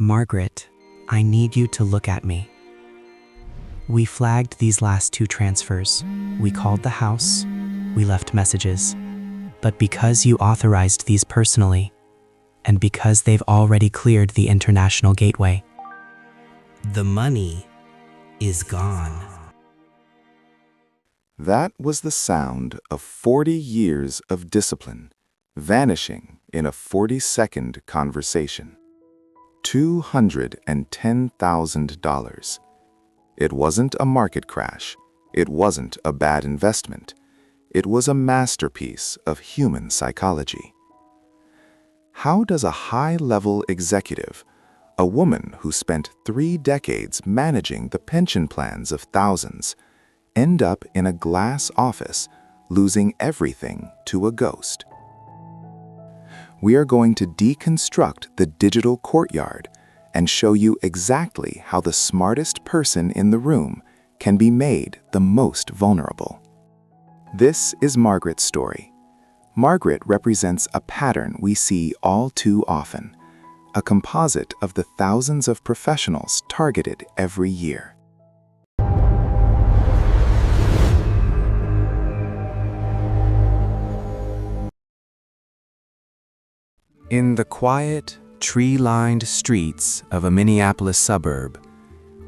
Margaret, I need you to look at me. We flagged these last 2 transfers. We called the house. We left messages. But because you authorized these personally, and because they've already cleared the international gateway, the money is gone. That was the sound of 40 years of discipline vanishing in a 40-second conversation. $210,000. It wasn't a market crash. It wasn't a bad investment. It was a masterpiece of human psychology. How does a high-level executive, a woman who spent 3 decades managing the pension plans of thousands, end up in a glass office, losing everything to a ghost? We are going to deconstruct the digital courtyard and show you exactly how the smartest person in the room can be made the most vulnerable. This is Margaret's story. Margaret represents a pattern we see all too often, a composite of the thousands of professionals targeted every year. In the quiet, tree-lined streets of a Minneapolis suburb,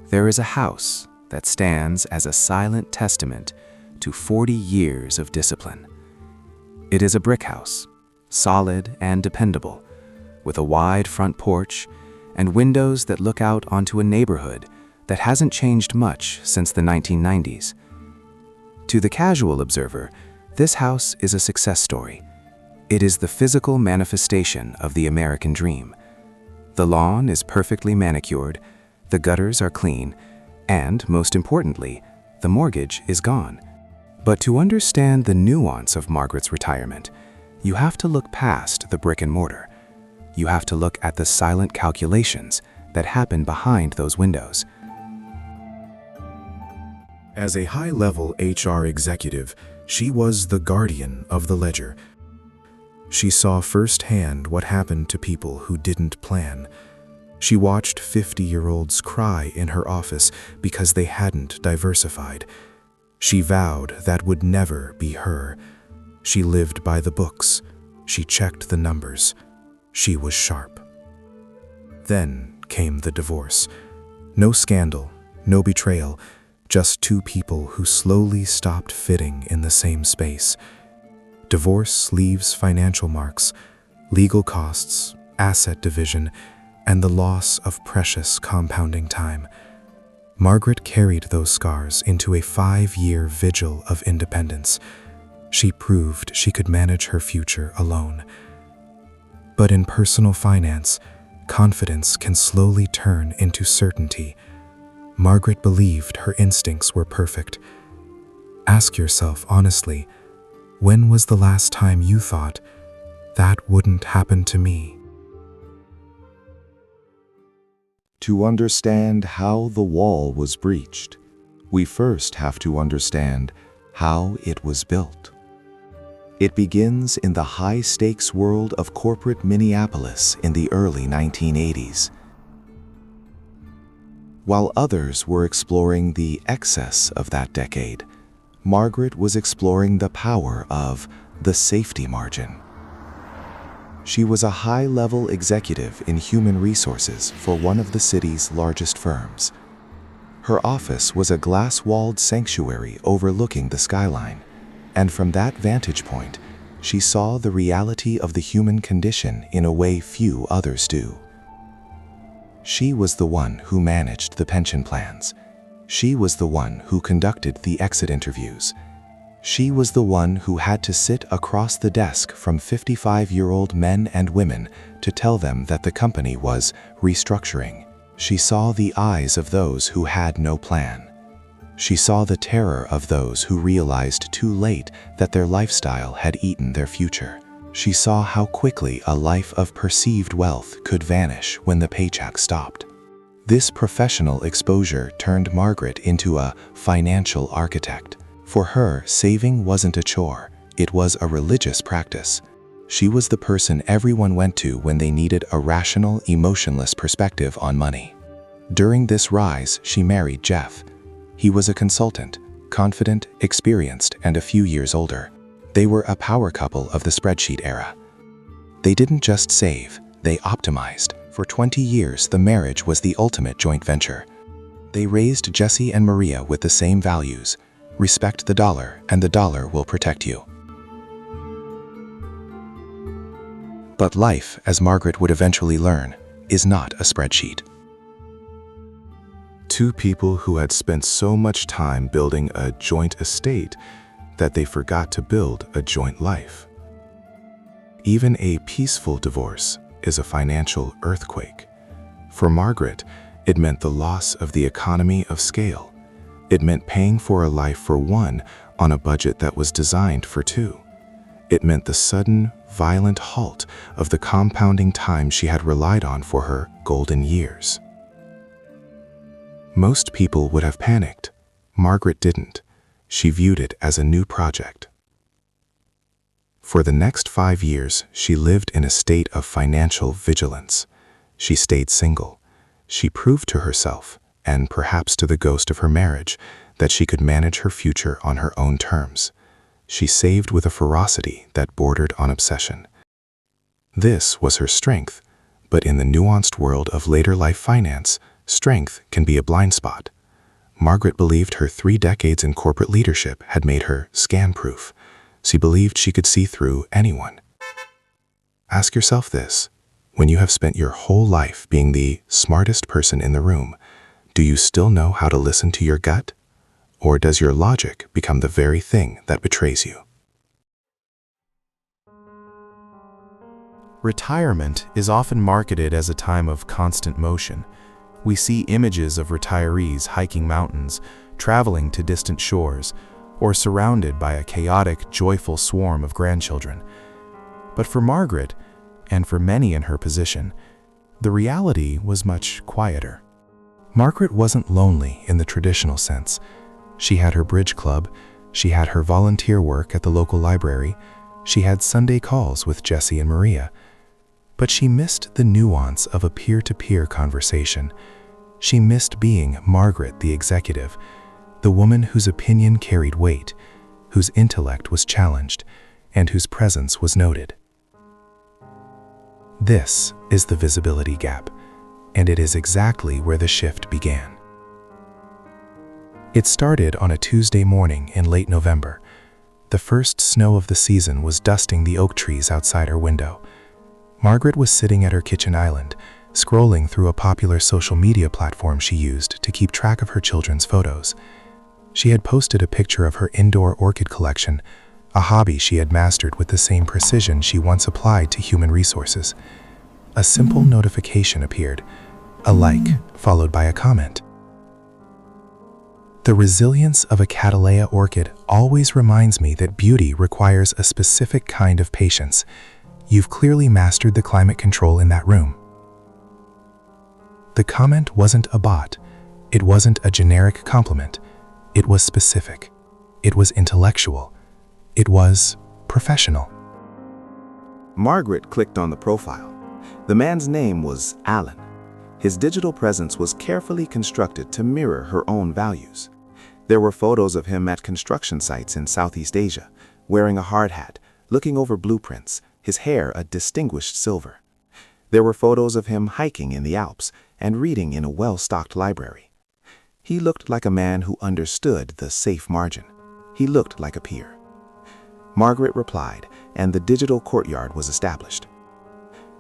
there is a house that stands as a silent testament to 40 years of discipline. It is a brick house, solid and dependable, with a wide front porch and windows that look out onto a neighborhood that hasn't changed much since the 1990s. To the casual observer, this house is a success story. It is the physical manifestation of the American dream. The lawn is perfectly manicured, the gutters are clean, and, most importantly, the mortgage is gone. But to understand the nuance of Margaret's retirement, you have to look past the brick and mortar. You have to look at the silent calculations that happen behind those windows. As a high-level HR executive, she was the guardian of the ledger. She saw firsthand what happened to people who didn't plan. She watched 50-year-olds cry in her office because they hadn't diversified. She vowed that would never be her. She lived by the books. She checked the numbers. She was sharp. Then came the divorce. No scandal, no betrayal, just 2 people who slowly stopped fitting in the same space. Divorce leaves financial marks, legal costs, asset division, and the loss of precious compounding time. Margaret carried those scars into a 5-year vigil of independence. She proved she could manage her future alone. But in personal finance, confidence can slowly turn into certainty. Margaret believed her instincts were perfect. Ask yourself honestly, when was the last time you thought, that wouldn't happen to me? To understand how the wall was breached, we first have to understand how it was built. It begins in the high-stakes world of corporate Minneapolis in the early 1980s. While others were exploring the excess of that decade, Margaret was exploring the power of the safety margin. She was a high-level executive in human resources for one of the city's largest firms. Her office was a glass-walled sanctuary overlooking the skyline, and from that vantage point, she saw the reality of the human condition in a way few others do. She was the one who managed the pension plans. She was the one who conducted the exit interviews. She was the one who had to sit across the desk from 55-year-old men and women to tell them that the company was restructuring. She saw the eyes of those who had no plan. She saw the terror of those who realized too late that their lifestyle had eaten their future. She saw how quickly a life of perceived wealth could vanish when the paycheck stopped. This professional exposure turned Margaret into a financial architect. For her, saving wasn't a chore, it was a religious practice. She was the person everyone went to when they needed a rational, emotionless perspective on money. During this rise, she married Jeff. He was a consultant, confident, experienced, and a few years older. They were a power couple of the spreadsheet era. They didn't just save, they optimized. For 20 years, the marriage was the ultimate joint venture. They raised Jesse and Maria with the same values: respect the dollar, and the dollar will protect you. But life, as Margaret would eventually learn, is not a spreadsheet. Two people who had spent so much time building a joint estate that they forgot to build a joint life. Even a peaceful divorce is a financial earthquake. For Margaret, it meant the loss of the economy of scale. It meant paying for a life for one on a budget that was designed for two. It meant the sudden, violent halt of the compounding time she had relied on for her golden years. Most people would have panicked. Margaret didn't. She viewed it as a new project. For the next 5 years, she lived in a state of financial vigilance. She stayed single. She proved to herself, and perhaps to the ghost of her marriage, that she could manage her future on her own terms. She saved with a ferocity that bordered on obsession. This was her strength, but in the nuanced world of later life finance, strength can be a blind spot. Margaret believed her 3 decades in corporate leadership had made her scam-proof. She believed she could see through anyone. Ask yourself this: when you have spent your whole life being the smartest person in the room, do you still know how to listen to your gut? Or does your logic become the very thing that betrays you? Retirement is often marketed as a time of constant motion. We see images of retirees hiking mountains, traveling to distant shores, or surrounded by a chaotic, joyful swarm of grandchildren. But for Margaret, and for many in her position, the reality was much quieter. Margaret wasn't lonely in the traditional sense. She had her bridge club, she had her volunteer work at the local library, she had Sunday calls with Jesse and Maria. But she missed the nuance of a peer-to-peer conversation. She missed being Margaret the executive, the woman whose opinion carried weight, whose intellect was challenged, and whose presence was noted. This is the visibility gap, and it is exactly where the shift began. It started on a Tuesday morning in late November. The first snow of the season was dusting the oak trees outside her window. Margaret was sitting at her kitchen island, scrolling through a popular social media platform she used to keep track of her children's photos. She had posted a picture of her indoor orchid collection, a hobby she had mastered with the same precision she once applied to human resources. A simple notification appeared, a like followed by a comment. The resilience of a Cattleya orchid always reminds me that beauty requires a specific kind of patience. You've clearly mastered the climate control in that room. The comment wasn't a bot. It wasn't a generic compliment. It was specific. It was intellectual. It was professional. Margaret clicked on the profile. The man's name was Alan. His digital presence was carefully constructed to mirror her own values. There were photos of him at construction sites in Southeast Asia, wearing a hard hat, looking over blueprints, his hair a distinguished silver. There were photos of him hiking in the Alps and reading in a well-stocked library. He looked like a man who understood the safe margin. He looked like a peer. Margaret replied, and the digital courtyard was established.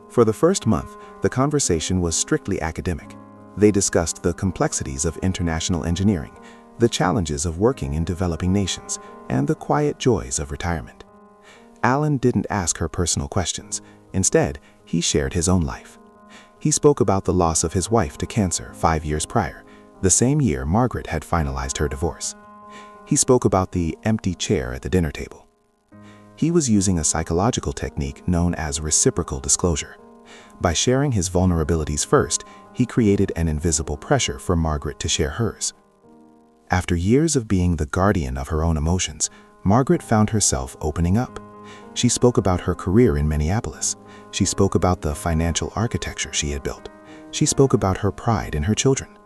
For the first month, the conversation was strictly academic. They discussed the complexities of international engineering, the challenges of working in developing nations, and the quiet joys of retirement. Alan didn't ask her personal questions. Instead, he shared his own life. He spoke about the loss of his wife to cancer 5 years prior, the same year Margaret had finalized her divorce. He spoke about the empty chair at the dinner table. He was using a psychological technique known as reciprocal disclosure. By sharing his vulnerabilities first, he created an invisible pressure for Margaret to share hers. After years of being the guardian of her own emotions, Margaret found herself opening up. She spoke about her career in Minneapolis. She spoke about the financial architecture she had built. She spoke about her pride in her children.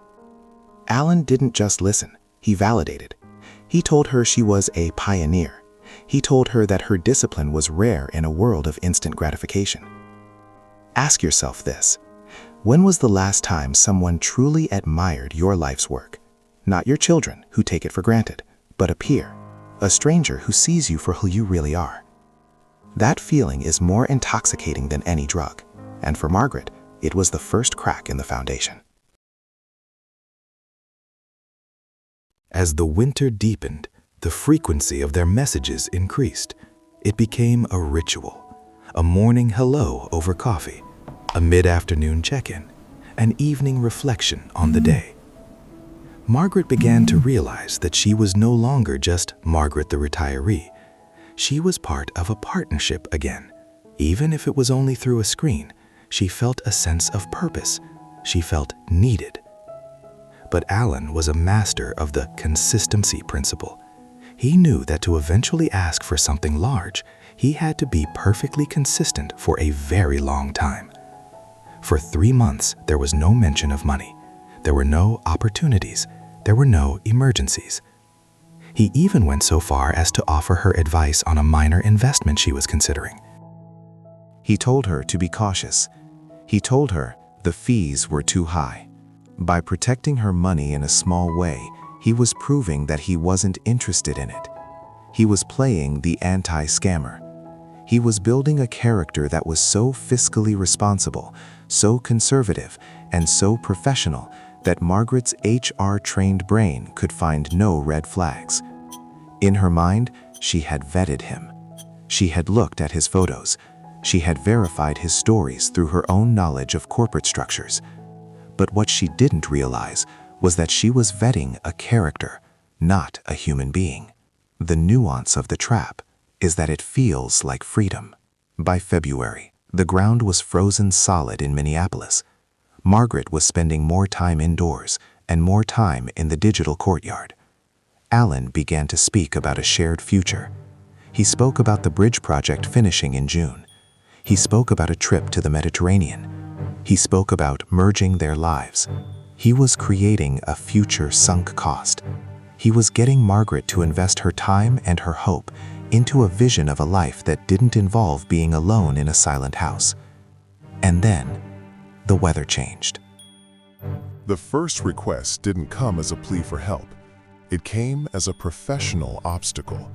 Alan didn't just listen, he validated. He told her she was a pioneer. He told her that her discipline was rare in a world of instant gratification. Ask yourself this: when was the last time someone truly admired your life's work? Not your children, who take it for granted, but a peer, a stranger who sees you for who you really are. That feeling is more intoxicating than any drug, and for Margaret, it was the first crack in the foundation. As the winter deepened, the frequency of their messages increased. It became a ritual, a morning hello over coffee, a mid-afternoon check-in, an evening reflection on the day. Margaret began to realize that she was no longer just Margaret the retiree. She was part of a partnership again. Even if it was only through a screen, she felt a sense of purpose. She felt needed. But Alan was a master of the consistency principle. He knew that to eventually ask for something large, he had to be perfectly consistent for a very long time. For 3 months, there was no mention of money. There were no opportunities. There were no emergencies. He even went so far as to offer her advice on a minor investment she was considering. He told her to be cautious. He told her the fees were too high. By protecting her money in a small way, he was proving that he wasn't interested in it. He was playing the anti-scammer. He was building a character that was so fiscally responsible, so conservative, and so professional that Margaret's HR-trained brain could find no red flags. In her mind, she had vetted him. She had looked at his photos. She had verified his stories through her own knowledge of corporate structures. But what she didn't realize was that she was vetting a character, not a human being. The nuance of the trap is that it feels like freedom. By February, the ground was frozen solid in Minneapolis. Margaret was spending more time indoors and more time in the digital courtyard. Alan began to speak about a shared future. He spoke about the bridge project finishing in June. He spoke about a trip to the Mediterranean. He spoke about merging their lives. He was creating a future sunk cost. He was getting Margaret to invest her time and her hope into a vision of a life that didn't involve being alone in a silent house. And then, the weather changed. The first request didn't come as a plea for help. It came as a professional obstacle.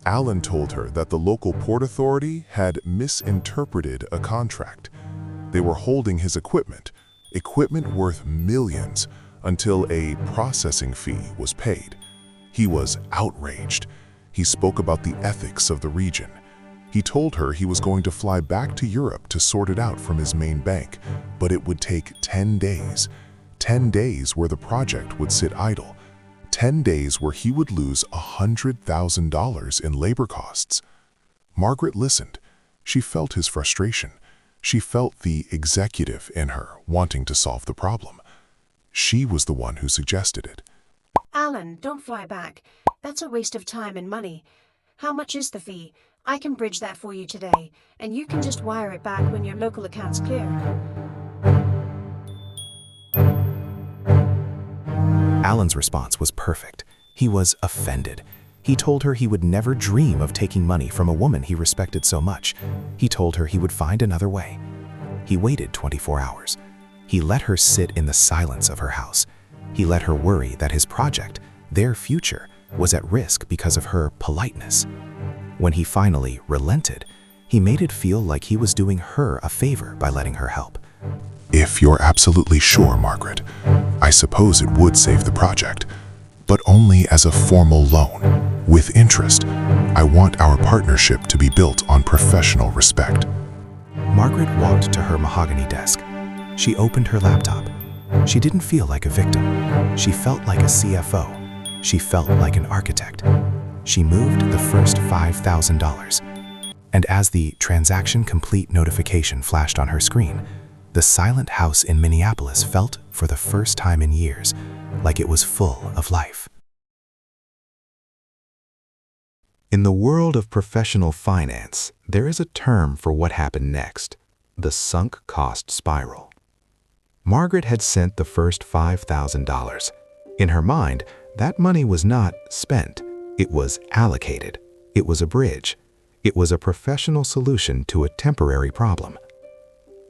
Alan told her that the local port authority had misinterpreted a contract. They were holding his equipment worth millions, until a processing fee was paid. He was outraged. He spoke about the ethics of the region. He told her he was going to fly back to Europe to sort it out from his main bank, but it would take 10 days. 10 days where the project would sit idle. 10 days where he would lose $100,000 in labor costs. Margaret listened. She felt his frustration. She felt the executive in her wanting to solve the problem. She was the one who suggested it. Alan, don't fly back. That's a waste of time and money. How much is the fee? I can bridge that for you today, and you can just wire it back when your local account's clear. Alan's response was perfect. He was offended. He told her he would never dream of taking money from a woman he respected so much. He told her he would find another way. He waited 24 hours. He let her sit in the silence of her house. He let her worry that his project, their future, was at risk because of her politeness. When he finally relented, he made it feel like he was doing her a favor by letting her help. If you're absolutely sure, Margaret, I suppose it would save the project, but only as a formal loan. With interest, I want our partnership to be built on professional respect. Margaret walked to her mahogany desk. She opened her laptop. She didn't feel like a victim. She felt like a CFO. She felt like an architect. She moved the first $5,000. And as the transaction complete notification flashed on her screen, the silent house in Minneapolis felt, for the first time in years, like it was full of life. In the world of professional finance, there is a term for what happened next: the sunk cost spiral. Margaret had sent the first $5,000. In her mind, that money was not spent. It was allocated. It was a bridge. It was a professional solution to a temporary problem.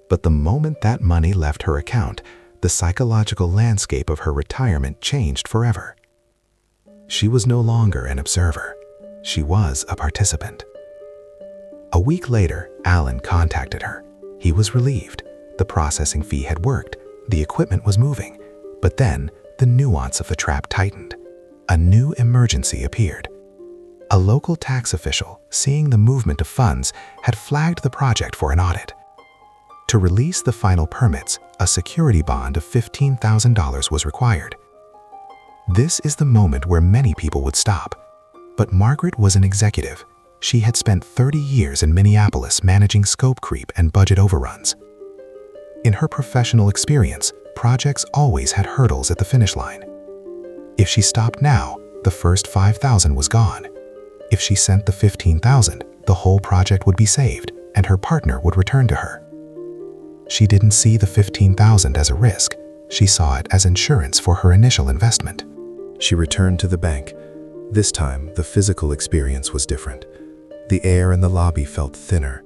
But the moment that money left her account, the psychological landscape of her retirement changed forever. She was no longer an observer. She was a participant. A week later, Alan contacted her. He was relieved. The processing fee had worked. The equipment was moving. But then, the nuance of the trap tightened. A new emergency appeared. A local tax official, seeing the movement of funds, had flagged the project for an audit. To release the final permits, a security bond of $15,000 was required. This is the moment where many people would stop. But Margaret was an executive. She had spent 30 years in Minneapolis managing scope creep and budget overruns. In her professional experience, projects always had hurdles at the finish line. If she stopped now, the first $5,000 was gone. If she sent the $15,000, the whole project would be saved, and her partner would return to her. She didn't see the $15,000 as a risk. She saw it as insurance for her initial investment. She returned to the bank. This time, the physical experience was different. The air in the lobby felt thinner.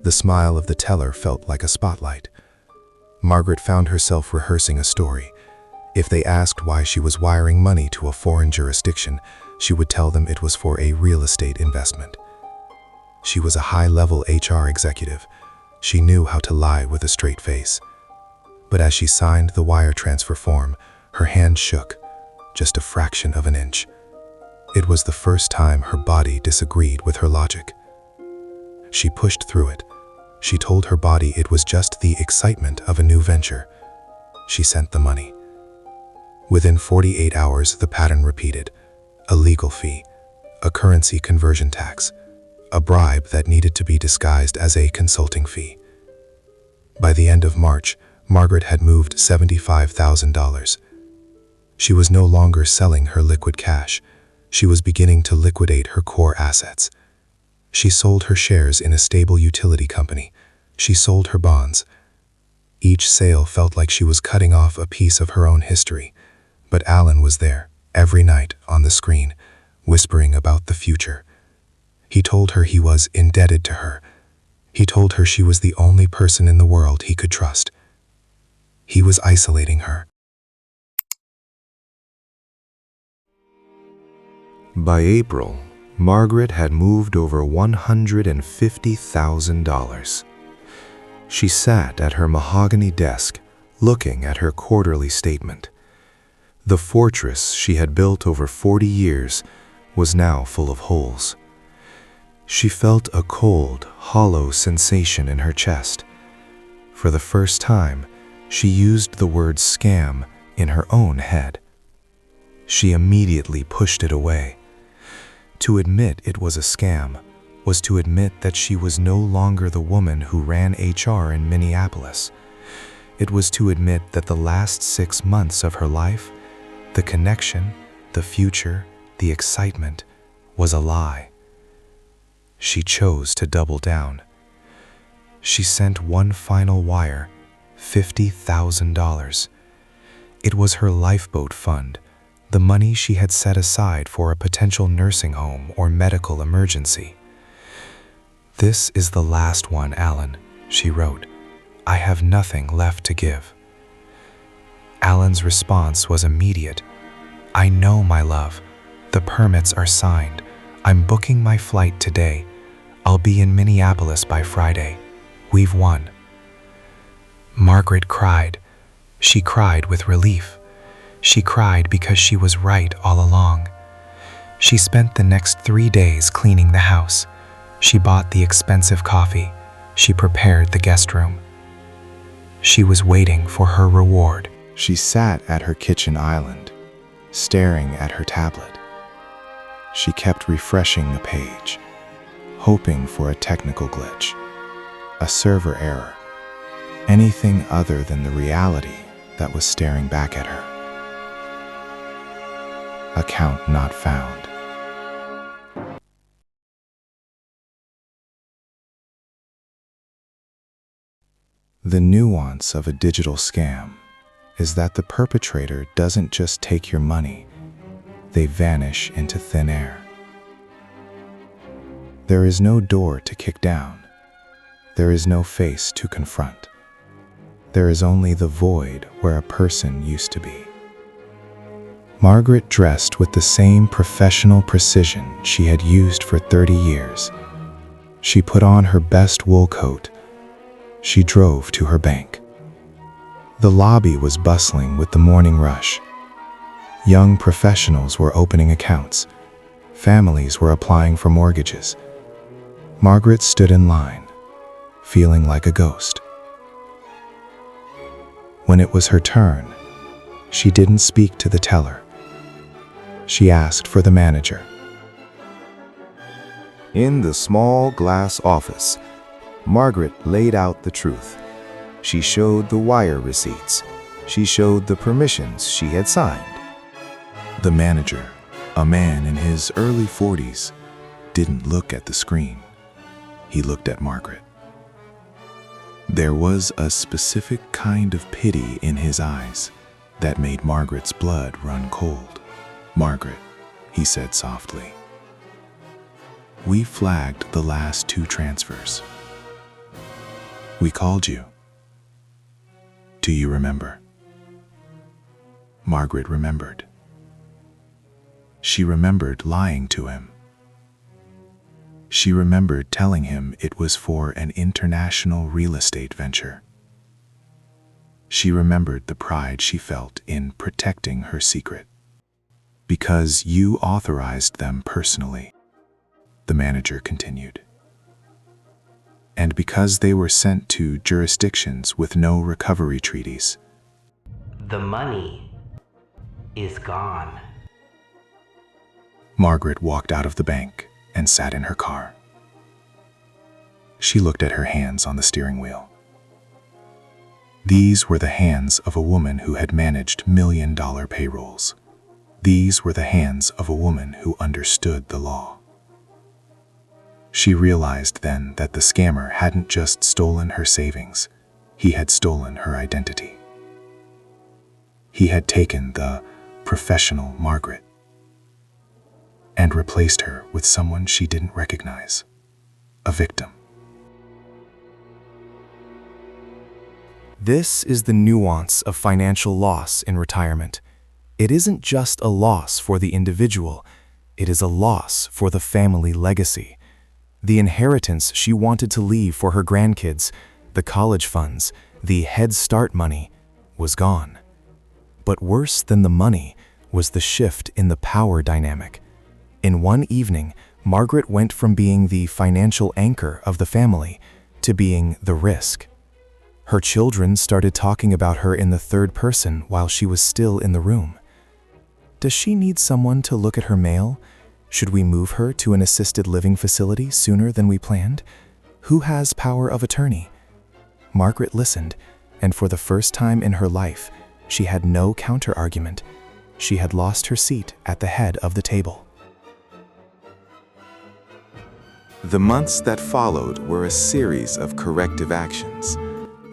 The smile of the teller felt like a spotlight. Margaret found herself rehearsing a story. If they asked why she was wiring money to a foreign jurisdiction, she would tell them it was for a real estate investment. She was a high-level HR executive. She knew how to lie with a straight face. But as she signed the wire transfer form, her hand shook, just a fraction of an inch. It was the first time her body disagreed with her logic. She pushed through it. She told her body it was just the excitement of a new venture. She sent the money. Within 48 hours, the pattern repeated. A legal fee, a currency conversion tax, a bribe that needed to be disguised as a consulting fee. By the end of March, Margaret had moved $75,000. She was no longer selling her liquid cash. She was beginning to liquidate her core assets. She sold her shares in a stable utility company. She sold her bonds. Each sale felt like she was cutting off a piece of her own history. But Alan was there, every night on the screen, whispering about the future. He told her he was indebted to her. He told her she was the only person in the world he could trust. He was isolating her. By April, Margaret had moved over $150,000. She sat at her mahogany desk, looking at her quarterly statement. The fortress she had built over 40 years was now full of holes. She felt a cold, hollow sensation in her chest. For the first time, she used the word scam in her own head. She immediately pushed it away. To admit it was a scam was to admit that she was no longer the woman who ran HR in Minneapolis. It was to admit that the last 6 months of her life, the connection, the future, the excitement, was a lie. She chose to double down. She sent one final wire, $50,000. It was her lifeboat fund, the money she had set aside for a potential nursing home or medical emergency. "This is the last one, Alan," she wrote. "I have nothing left to give." Alan's response was immediate. "I know, my love. The permits are signed. I'm booking my flight today. I'll be in Minneapolis by Friday. We've won." Margaret cried. She cried with relief. She cried because she was right all along. She spent the next 3 days cleaning the house. She bought the expensive coffee. She prepared the guest room. She was waiting for her reward. She sat at her kitchen island, staring at her tablet. She kept refreshing the page, hoping for a technical glitch, a server error, anything other than the reality that was staring back at her. Account not found. The nuance of a digital scam is that the perpetrator doesn't just take your money, they vanish into thin air. There is no door to kick down. There is no face to confront. There is only the void where a person used to be. Margaret dressed with the same professional precision she had used for 30 years. She put on her best wool coat. She drove to her bank. The lobby was bustling with the morning rush. Young professionals were opening accounts. Families were applying for mortgages. Margaret stood in line, feeling like a ghost. When it was her turn, she didn't speak to the teller. She asked for the manager. In the small glass office, Margaret laid out the truth. She showed the wire receipts. She showed the permissions she had signed. The manager, a man in his early 40s, didn't look at the screen. He looked at Margaret. There was a specific kind of pity in his eyes that made Margaret's blood run cold. "Margaret," he said softly, "we flagged the last 2 transfers. We called you. Do you remember?" Margaret remembered. She remembered lying to him. She remembered telling him it was for an international real estate venture. She remembered the pride she felt in protecting her secret. "Because you authorized them personally," the manager continued. "And because they were sent to jurisdictions with no recovery treaties." The money is gone. Margaret walked out of the bank and sat in her car. She looked at her hands on the steering wheel. These were the hands of a woman who had managed million-dollar payrolls. These were the hands of a woman who understood the law. She realized then that the scammer hadn't just stolen her savings, he had stolen her identity. He had taken the professional Margaret and replaced her with someone she didn't recognize, a victim. This is the nuance of financial loss in retirement. It isn't just a loss for the individual, it is a loss for the family legacy. The inheritance she wanted to leave for her grandkids, the college funds, the Head Start money, was gone. But worse than the money was the shift in the power dynamic. In one evening, Margaret went from being the financial anchor of the family to being the risk. Her children started talking about her in the third person while she was still in the room. Does she need someone to look at her mail? Should we move her to an assisted living facility sooner than we planned? Who has power of attorney? Margaret listened, and for the first time in her life, she had no counter-argument. She had lost her seat at the head of the table. The months that followed were a series of corrective actions.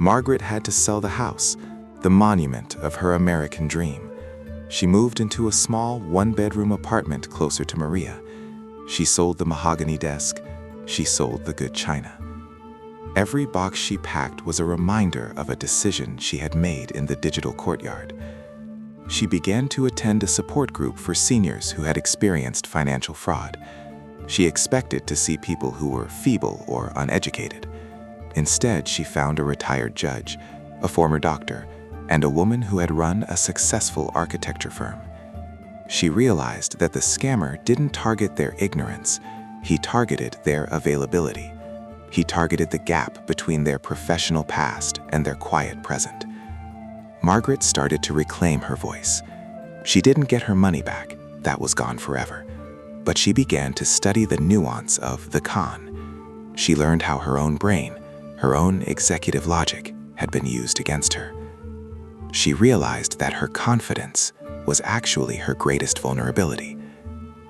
Margaret had to sell the house, the monument of her American dream. She moved into a small one-bedroom apartment closer to Maria. She sold the mahogany desk. She sold the good china. Every box she packed was a reminder of a decision she had made in the digital courtyard. She began to attend a support group for seniors who had experienced financial fraud. She expected to see people who were feeble or uneducated. Instead, she found a retired judge, a former doctor, and a woman who had run a successful architecture firm. She realized that the scammer didn't target their ignorance, he targeted their availability. He targeted the gap between their professional past and their quiet present. Margaret started to reclaim her voice. She didn't get her money back, that was gone forever. But she began to study the nuance of the con. She learned how her own brain, her own executive logic, had been used against her. She realized that her confidence was actually her greatest vulnerability.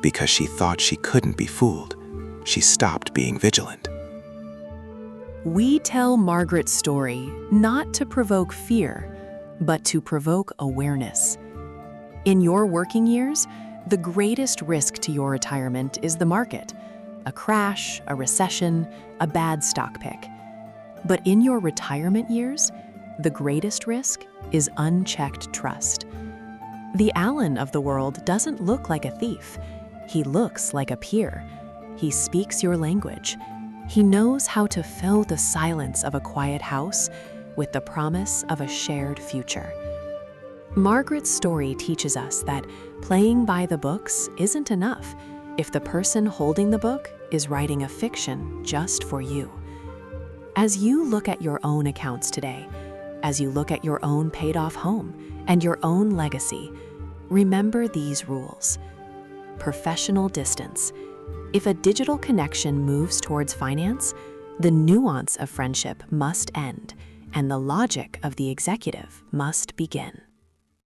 Because she thought she couldn't be fooled, she stopped being vigilant. We tell Margaret's story not to provoke fear, but to provoke awareness. In your working years, the greatest risk to your retirement is the market, a crash, a recession, a bad stock pick. But in your retirement years, the greatest risk is unchecked trust. The Alan of the world doesn't look like a thief. He looks like a peer. He speaks your language. He knows how to fill the silence of a quiet house with the promise of a shared future. Margaret's story teaches us that playing by the books isn't enough if the person holding the book is writing a fiction just for you. As you look at your own accounts today, as you look at your own paid-off home and your own legacy, remember these rules. Professional distance. If a digital connection moves towards finance, the nuance of friendship must end, and the logic of the executive must begin.